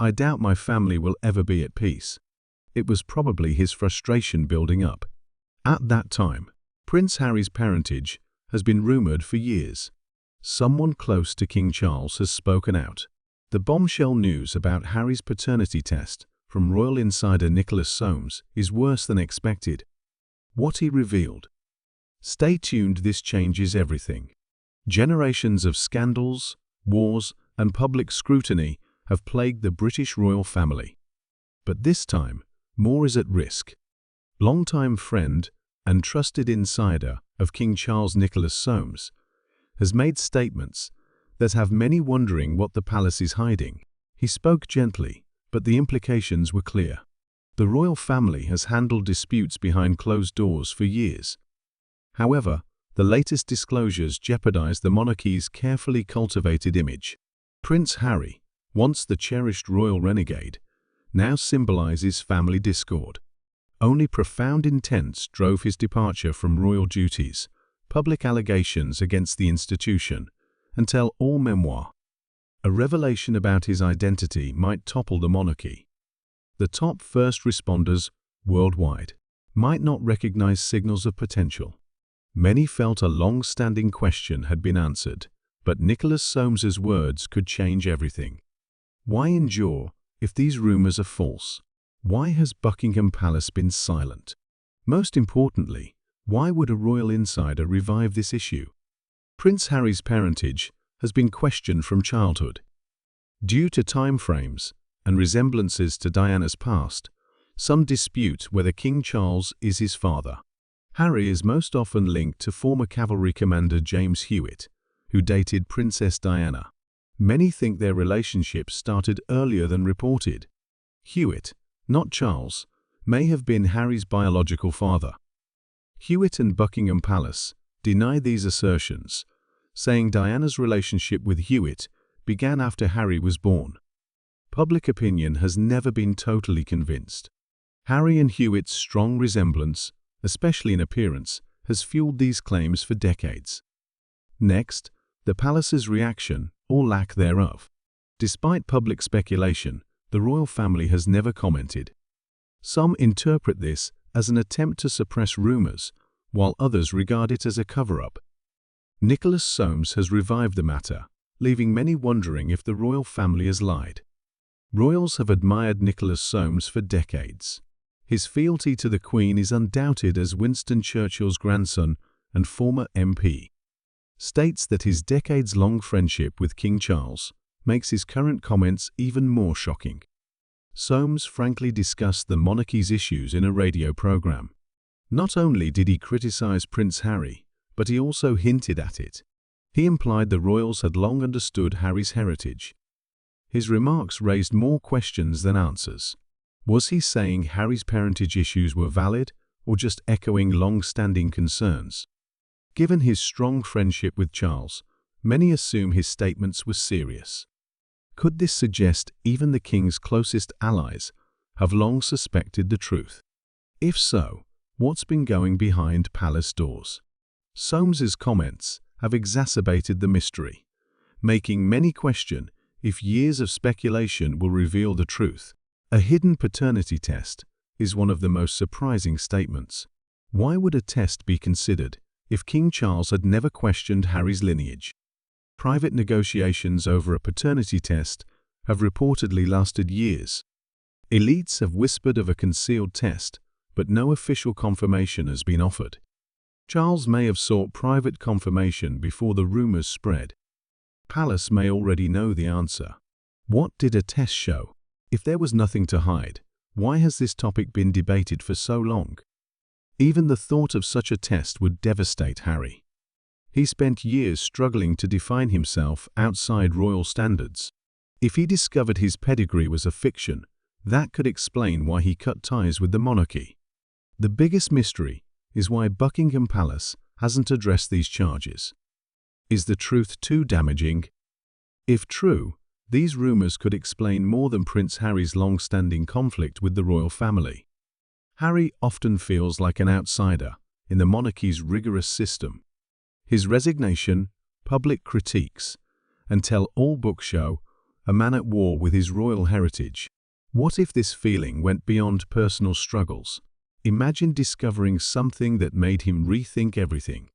I doubt my family will ever be at peace." It was probably his frustration building up. At that time, Prince Harry's parentage has been rumored for years. Someone close to King Charles has spoken out. The bombshell news about Harry's paternity test from royal insider Nicholas Soames is worse than expected. What he revealed. Stay tuned, this changes everything. Generations of scandals, wars, and public scrutiny have plagued the British royal family. But this time, more is at risk. Longtime friend and trusted insider of King Charles, Nicholas Soames, has made statements that have many wondering what the palace is hiding. He spoke gently, but the implications were clear. The royal family has handled disputes behind closed doors for years. However, the latest disclosures jeopardize the monarchy's carefully cultivated image. Prince Harry, once the cherished royal renegade, now symbolizes family discord. Only profound intents drove his departure from royal duties, public allegations against the institution, and tell-all memoir. A revelation about his identity might topple the monarchy. The top first responders worldwide might not recognize signals of potential. Many felt a long-standing question had been answered, but Nicholas Soames's words could change everything. Why endure if these rumors are false? Why has Buckingham Palace been silent? Most importantly, why would a royal insider revive this issue? Prince Harry's parentage has been questioned from childhood. Due to time frames and resemblances to Diana's past, some dispute whether King Charles is his father. Harry is most often linked to former cavalry commander James Hewitt, who dated Princess Diana. Many think their relationship started earlier than reported. Hewitt, not Charles, may have been Harry's biological father. Hewitt and Buckingham Palace deny these assertions, saying Diana's relationship with Hewitt began after Harry was born. Public opinion has never been totally convinced. Harry and Hewitt's strong resemblance, especially in appearance, has fueled these claims for decades. Next, the palace's reaction, or lack thereof. Despite public speculation, the royal family has never commented. Some interpret this as an attempt to suppress rumors, while others regard it as a cover-up. Nicholas Soames has revived the matter, leaving many wondering if the royal family has lied. Royals have admired Nicholas Soames for decades. His fealty to the Queen is undoubted, as Winston Churchill's grandson and former MP states that his decades-long friendship with King Charles makes his current comments even more shocking. Soames frankly discussed the monarchy's issues in a radio program. Not only did he criticize Prince Harry, but he also hinted at it. He implied the royals had long understood Harry's heritage. His remarks raised more questions than answers. Was he saying Harry's parentage issues were valid, or just echoing long-standing concerns? Given his strong friendship with Charles, many assume his statements were serious. Could this suggest even the king's closest allies have long suspected the truth? If so, what's been going behind palace doors? Soames's comments have exacerbated the mystery, making many question if years of speculation will reveal the truth. A hidden paternity test is one of the most surprising statements. Why would a test be considered if King Charles had never questioned Harry's lineage? Private negotiations over a paternity test have reportedly lasted years. Elites have whispered of a concealed test, but no official confirmation has been offered. Charles may have sought private confirmation before the rumors spread. Palace may already know the answer. What did a test show? If there was nothing to hide, why has this topic been debated for so long? Even the thought of such a test would devastate Harry. He spent years struggling to define himself outside royal standards. If he discovered his pedigree was a fiction, that could explain why he cut ties with the monarchy. The biggest mystery is why Buckingham Palace hasn't addressed these charges. Is the truth too damaging? If true, these rumors could explain more than Prince Harry's long-standing conflict with the royal family. Harry often feels like an outsider in the monarchy's rigorous system. His resignation, public critiques, and tell-all book show a man at war with his royal heritage. What if this feeling went beyond personal struggles? Imagine discovering something that made him rethink everything.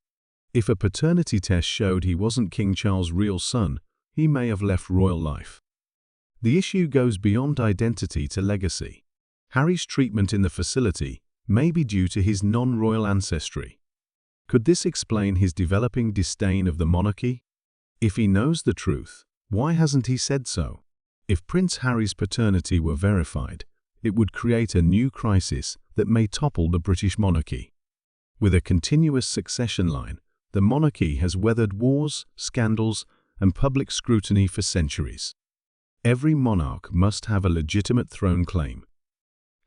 If a paternity test showed he wasn't King Charles' real son, he may have left royal life. The issue goes beyond identity to legacy. Harry's treatment in the facility may be due to his non-royal ancestry. Could this explain his developing disdain of the monarchy? If he knows the truth, why hasn't he said so? If Prince Harry's paternity were verified, it would create a new crisis that may topple the British monarchy. With a continuous succession line, the monarchy has weathered wars, scandals, and public scrutiny for centuries. Every monarch must have a legitimate throne claim.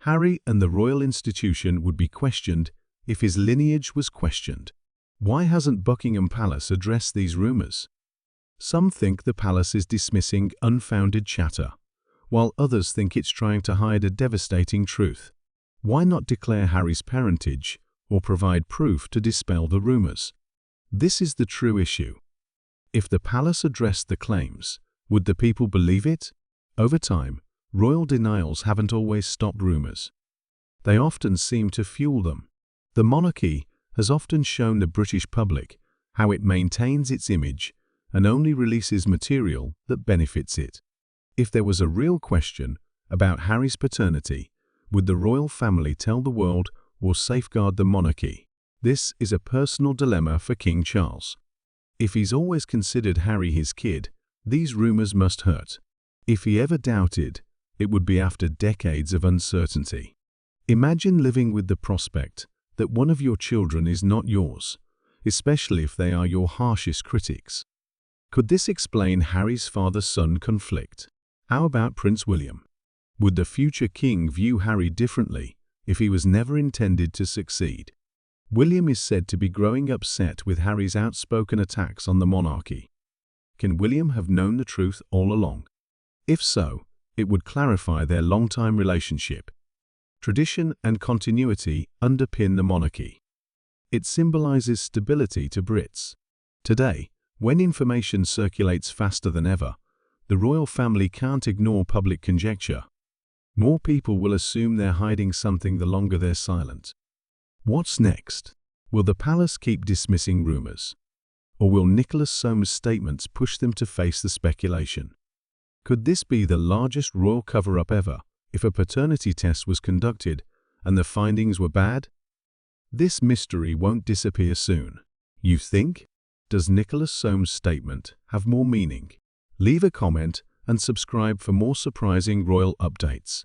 Harry and the royal institution would be questioned if his lineage was questioned. Why hasn't Buckingham Palace addressed these rumors? Some think the palace is dismissing unfounded chatter, while others think it's trying to hide a devastating truth. Why not declare Harry's parentage or provide proof to dispel the rumors? This is the true issue. If the palace addressed the claims, would the people believe it? Over time, royal denials haven't always stopped rumors. They often seem to fuel them. The monarchy has often shown the British public how it maintains its image and only releases material that benefits it. If there was a real question about Harry's paternity, would the royal family tell the world or safeguard the monarchy? This is a personal dilemma for King Charles. If he's always considered Harry his kid, these rumors must hurt. If he ever doubted, it would be after decades of uncertainty. Imagine living with the prospect that one of your children is not yours, especially if they are your harshest critics. Could this explain Harry's father-son conflict? How about Prince William? Would the future king view Harry differently if he was never intended to succeed? William is said to be growing upset with Harry's outspoken attacks on the monarchy. Can William have known the truth all along? If so, it would clarify their long-time relationship. Tradition and continuity underpin the monarchy. It symbolizes stability to Brits. Today, when information circulates faster than ever, the royal family can't ignore public conjecture. More people will assume they're hiding something the longer they're silent. What's next? Will the palace keep dismissing rumors? Or will Nicholas Soames' statements push them to face the speculation? Could this be the largest royal cover-up ever if a paternity test was conducted and the findings were bad? This mystery won't disappear soon. You think? Does Nicholas Soames' statement have more meaning? Leave a comment and subscribe for more surprising royal updates.